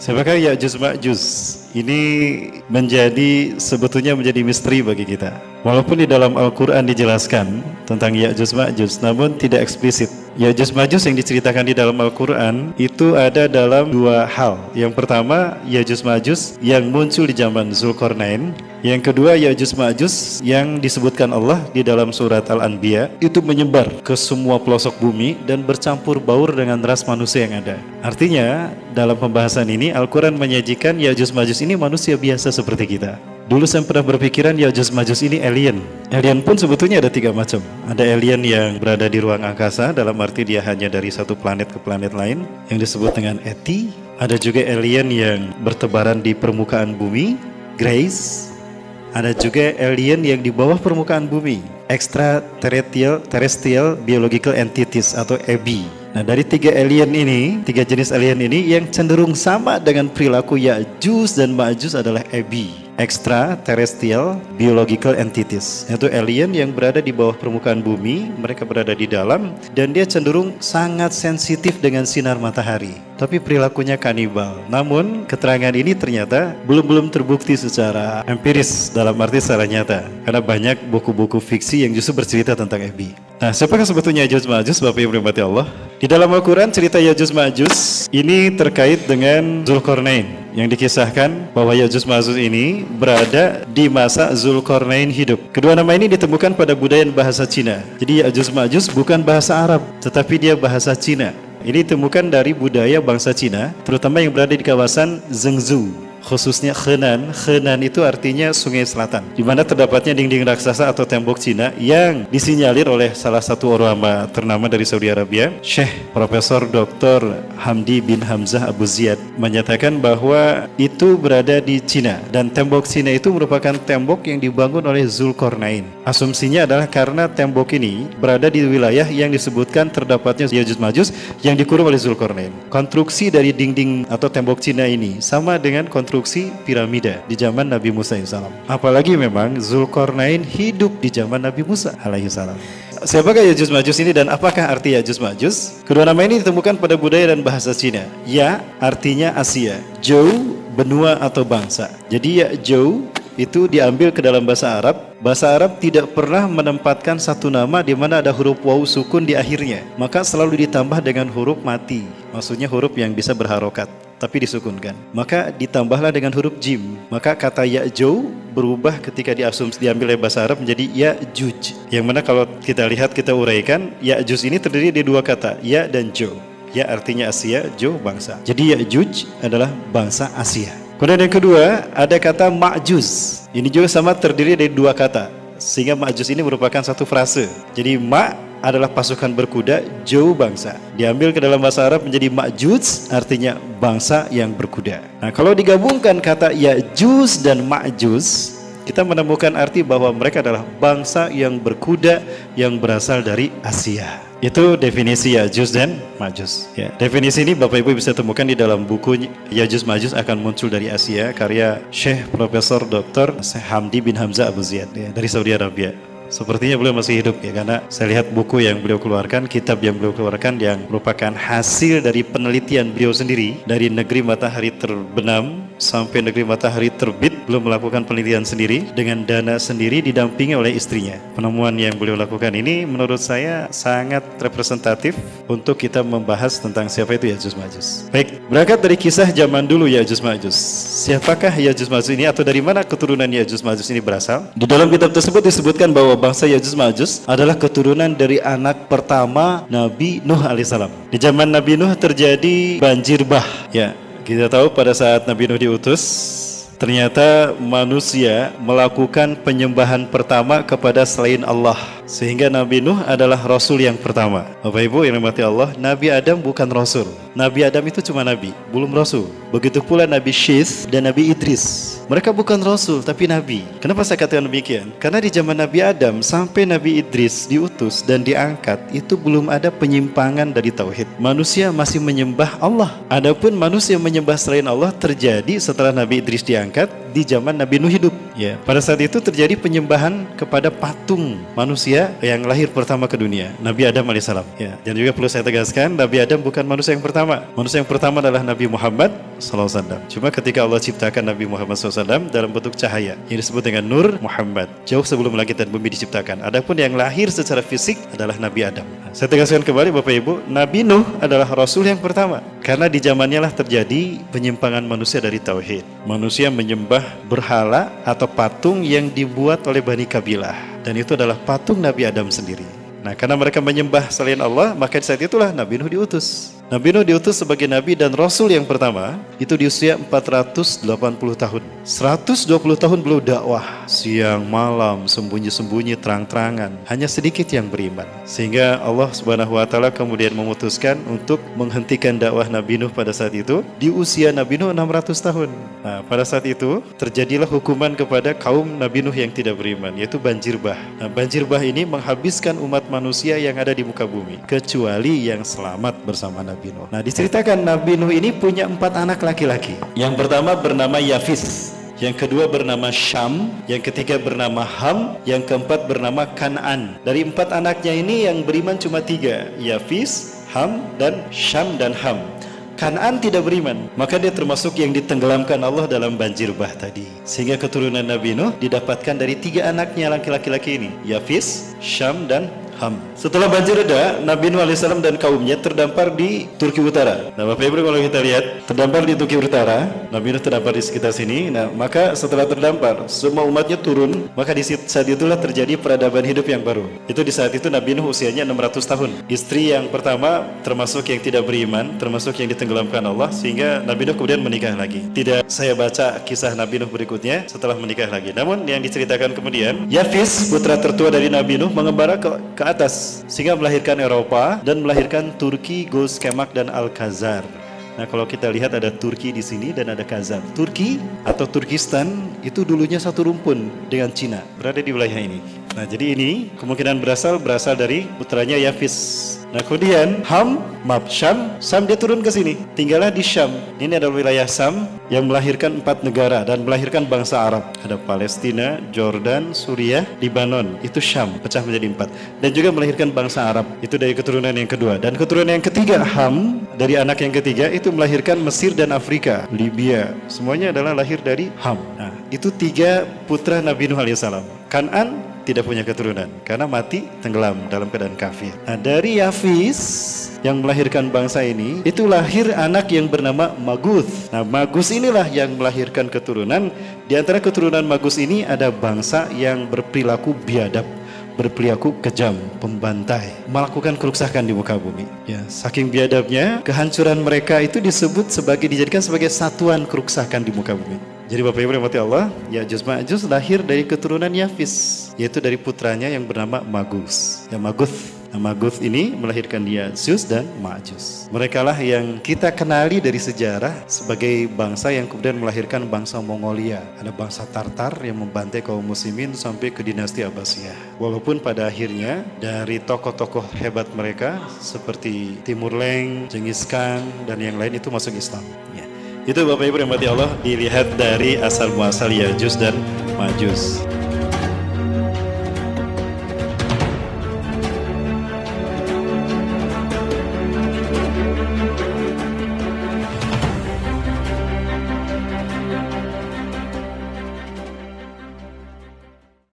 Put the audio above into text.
Siapakah Ya'juj Ma'juj? Ini sebetulnya menjadi misteri bagi kita. Walaupun di dalam Al-Quran dijelaskan tentang Ya'juj Ma'juj, namun tidak eksplisit. Ya'juj Ma'juj yang diceritakan di dalam Al-Quran itu ada dalam dua hal. Yang pertama, Ya'juj Ma'juj yang muncul di zaman Zulkarnain. Yang kedua, Ya'juj Ma'juj yang disebutkan Allah di dalam surat Al-Anbiya itu menyebar ke semua pelosok bumi dan bercampur baur dengan ras manusia yang ada. Artinya, dalam pembahasan ini Al-Quran menyajikan Ya'juj Ma'juj ini manusia biasa seperti kita. Dulu saya pernah berpikiran Ya'juj Ma'juj ini alien. Alien pun sebetulnya ada tiga macam. Ada alien yang berada di ruang angkasa, dalam arti dia hanya dari satu planet ke planet lain, yang disebut dengan ET. Ada juga alien yang bertebaran di permukaan bumi, Grace. Ada juga alien yang di bawah permukaan bumi, Extraterrestrial Biological Entities atau EBI. Nah, dari tiga jenis alien ini yang cenderung sama dengan perilaku Ya'juj dan Ma'juj adalah EBI, Extraterrestrial Biological Entities, yaitu alien yang berada di bawah permukaan bumi. Mereka berada di dalam dan dia cenderung sangat sensitif dengan sinar matahari, tapi perilakunya kanibal. Namun keterangan ini ternyata belum terbukti secara empiris, dalam arti secara nyata, karena banyak buku-buku fiksi yang justru bercerita tentang EBI. Nah, siapakah sebetulnya Ya'juj Ma'juj, Bapak Ibu yang dirahmati Allah? Di dalam Al-Quran cerita Ya'juj Ma'juj ini terkait dengan Zulkarnain, yang dikisahkan bahwa Ya'juj Ma'juj ini berada di masa Zulkarnain hidup. Kedua nama ini ditemukan pada budaya bahasa Cina. Jadi Ya'juj Ma'juj bukan bahasa Arab, tetapi dia bahasa Cina. Ini ditemukan dari budaya bangsa Cina, terutama yang berada di kawasan Zhengzhou, khususnya Henan. Henan itu artinya sungai selatan, di mana terdapatnya dinding raksasa atau tembok Cina yang disinyalir oleh salah satu ulama ternama dari Saudi Arabia, Syekh Profesor Dr. Hamdi bin Hamzah Abu Ziyad, menyatakan bahwa itu berada di Cina, dan tembok Cina itu merupakan tembok yang dibangun oleh Zulkarnain. Asumsinya adalah karena tembok ini berada di wilayah yang disebutkan terdapatnya Ya'juj Ma'juj yang dikurung oleh Zulkarnain. Konstruksi dari dinding atau tembok Cina ini sama dengan konstruksi piramida di zaman Nabi Musa AS. Apalagi memang Zulkarnain hidup di zaman Nabi Musa AS. Siapakah Ya'juj Ma'juj ini dan apakah arti Ya'juj Ma'juj? Kedua nama ini ditemukan pada budaya dan bahasa Cina. Ya artinya Asia, Jou benua atau bangsa. Jadi Jou itu diambil ke dalam bahasa Arab. Bahasa Arab tidak pernah menempatkan satu nama di mana ada huruf waw sukun di akhirnya, maka selalu ditambah dengan huruf mati, maksudnya huruf yang bisa berharokat tapi disukunkan. Maka ditambahlah dengan huruf jim. Maka kata Ya'juj berubah ketika diambil oleh bahasa Arab menjadi Ya'juj, yang mana kalau kita lihat, kita uraikan, Ya'juj ini terdiri dari dua kata, Ya dan Jo. Ya artinya Asia, Jo bangsa. Jadi Ya'juj adalah bangsa Asia. Kemudian yang kedua, ada kata Ma'juj. Ini juga sama terdiri dari dua kata, sehingga Ma'juj ini merupakan satu frase. Jadi Ma' adalah pasukan berkuda, Jo bangsa. Diambil ke dalam bahasa Arab menjadi Ma'juj, artinya bangsa yang berkuda. Nah, kalau digabungkan kata Ya'juj dan Ma'juj, kita menemukan arti bahwa mereka adalah bangsa yang berkuda yang berasal dari Asia. Itu definisi Ya'juj dan Ma'juj. Ya, definisi ini Bapak Ibu bisa temukan di dalam buku Ya'juj Ma'juj akan muncul dari Asia, karya Syekh Profesor Dr. Hamdi bin Hamzah Abu Ziyad, ya, dari Saudi Arabia. Sepertinya beliau masih hidup, ya, karena saya lihat buku yang beliau keluarkan, kitab yang beliau keluarkan yang merupakan hasil dari penelitian beliau sendiri dari negeri matahari terbenam sampai negeri matahari terbit. Beliau melakukan penelitian sendiri dengan dana sendiri, didampingi oleh istrinya. Penemuan yang beliau lakukan ini menurut saya sangat representatif untuk kita membahas tentang siapa itu Ya'juj Ma'juj. Baik, berangkat dari kisah zaman dulu Ya'juj Ma'juj. Siapakah Ya'juj Ma'juj ini, atau dari mana keturunan Ya'juj Ma'juj ini berasal? Di dalam kitab tersebut disebutkan bahwa bangsa Ya'juj Ma'juj adalah keturunan dari anak pertama Nabi Nuh alaihissalam. Di zaman Nabi Nuh terjadi banjir bah. Ya, kita tahu pada saat Nabi Nuh diutus, ternyata manusia melakukan penyembahan pertama kepada selain Allah, sehingga Nabi Nuh adalah Rasul yang pertama. Bapak Ibu yang dirahmati Allah, Nabi Adam bukan Rasul. Nabi Adam itu cuma Nabi, belum Rasul. Begitu pula Nabi Syith dan Nabi Idris. Mereka bukan Rasul, tapi Nabi. Kenapa saya katakan demikian? Karena di zaman Nabi Adam sampai Nabi Idris diutus dan diangkat, itu belum ada penyimpangan dari Tauhid. Manusia masih menyembah Allah. Adapun manusia menyembah selain Allah terjadi setelah Nabi Idris diangkat di zaman Nabi Nuh hidup. Ya, pada saat itu terjadi penyembahan kepada patung manusia yang lahir pertama ke dunia, Nabi Adam alaihissalam. Ya, dan juga perlu saya tegaskan, Nabi Adam bukan manusia yang pertama. pertama. Manusia yang pertama adalah Nabi Muhammad SAW. Cuma ketika Allah ciptakan Nabi Muhammad SAW dalam bentuk cahaya yang disebut dengan Nur Muhammad, jauh sebelum langit dan bumi diciptakan. Adapun yang lahir secara fisik adalah Nabi Adam. Saya tegaskan kembali Bapak Ibu, Nabi Nuh adalah Rasul yang pertama. Karena di zamannya lah terjadi penyimpangan manusia dari Tauhid. Manusia menyembah berhala atau patung yang dibuat oleh Bani Kabilah. Dan itu adalah patung Nabi Adam sendiri. Nah, karena mereka menyembah selain Allah, maka saat itulah Nabi Nuh diutus. Nabi Nuh diutus sebagai Nabi dan Rasul yang pertama, itu di usia 480 tahun. 120 tahun beliau dakwah, siang malam, sembunyi-sembunyi, terang-terangan. Hanya sedikit yang beriman. Sehingga Allah Subhanahu wa Ta'ala kemudian memutuskan untuk menghentikan dakwah Nabi Nuh pada saat itu, di usia Nabi Nuh 600 tahun. Nah, pada saat itu, terjadilah hukuman kepada kaum Nabi Nuh yang tidak beriman, yaitu banjir bah. Nah, banjir bah ini menghabiskan umat manusia yang ada di muka bumi, kecuali yang selamat bersama Nabi Nuh. Nah, diceritakan Nabi Nuh ini punya 4 anak laki-laki. Yang pertama bernama Yafis, yang kedua bernama Syam, yang ketiga bernama Ham, yang keempat bernama Kan'an. Dari 4 anaknya ini yang beriman cuma 3, Yafis, Ham, dan Syam dan Ham. Kan'an tidak beriman, maka dia termasuk yang ditenggelamkan Allah dalam banjir bah tadi. Sehingga keturunan Nabi Nuh didapatkan dari 3 anaknya laki-laki ini, Yafis, Syam, dan Ham. Setelah banjir reda, Nabi Nuh AS dan kaumnya terdampar di Turki Utara. Nah, Bapak Ibu kalau kita lihat, terdampar di Turki Utara, Nabi Nuh terdampar di sekitar sini. Nah, maka setelah terdampar, semua umatnya turun, maka di saat itulah terjadi peradaban hidup yang baru. Itu di saat itu Nabi Nuh usianya 600 tahun. Istri yang pertama termasuk yang tidak beriman, termasuk yang ditenggelamkan Allah, sehingga Nabi Nuh kemudian menikah lagi. Tidak saya baca kisah Nabi Nuh berikutnya setelah menikah lagi. Namun yang diceritakan kemudian, Yafis, putra tertua dari Nabi Nuh, mengembara ke atas sehingga melahirkan Eropa dan melahirkan Turki, Gos, Kemak, dan Al-Khazar. Nah, kalau kita lihat ada Turki di sini dan ada Khazar. Turki atau Turkistan itu dulunya satu rumpun dengan Cina, berada di wilayah ini. Nah, jadi ini kemungkinan berasal dari putranya Yafis. Nah, kemudian Syam dia turun ke sini, tinggallah di Syam. Ini adalah wilayah Syam yang melahirkan 4 negara dan melahirkan bangsa Arab. Ada Palestina, Jordan, Suriah, Libanon. Itu Syam, pecah menjadi 4. Dan juga melahirkan bangsa Arab. Itu dari keturunan yang kedua. Dan keturunan yang ketiga, Ham, dari anak yang ketiga itu melahirkan Mesir dan Afrika, Libya. Semuanya adalah lahir dari Ham. Nah, itu 3 putra Nabi Nuh alaihissalam. Kan'an tidak punya keturunan karena mati tenggelam dalam keadaan kafir. Nah, dari Yafis yang melahirkan bangsa ini, itu lahir anak yang bernama Maguth. Nah, Maguth inilah yang melahirkan keturunan. Di antara keturunan Maguth ini ada bangsa yang berperilaku biadab, berperilaku kejam, pembantai, melakukan kerusakan di muka bumi. Ya, saking biadabnya, kehancuran mereka itu dijadikan sebagai satuan kerusakan di muka bumi. Jadi Bapak Ibu rahmati Allah, Ya'juj Ma'juj lahir dari keturunan Yafis, yaitu dari putranya yang bernama Maguth. Ya, Maguth. Nah, Maguth ini melahirkan Ya'juj dan Ma'juj. Mereka lah yang kita kenali dari sejarah sebagai bangsa yang kemudian melahirkan bangsa Mongolia. Ada bangsa Tartar yang membantai kaum muslimin sampai ke dinasti Abbasiyah. Walaupun pada akhirnya dari tokoh-tokoh hebat mereka seperti Timur Leng, Genghis Khan, dan yang lain itu masuk Islam. Ya. Itu Bapak Ibu rahmati Allah, dilihat dari asal muasal Ya'juj dan Ma'juj.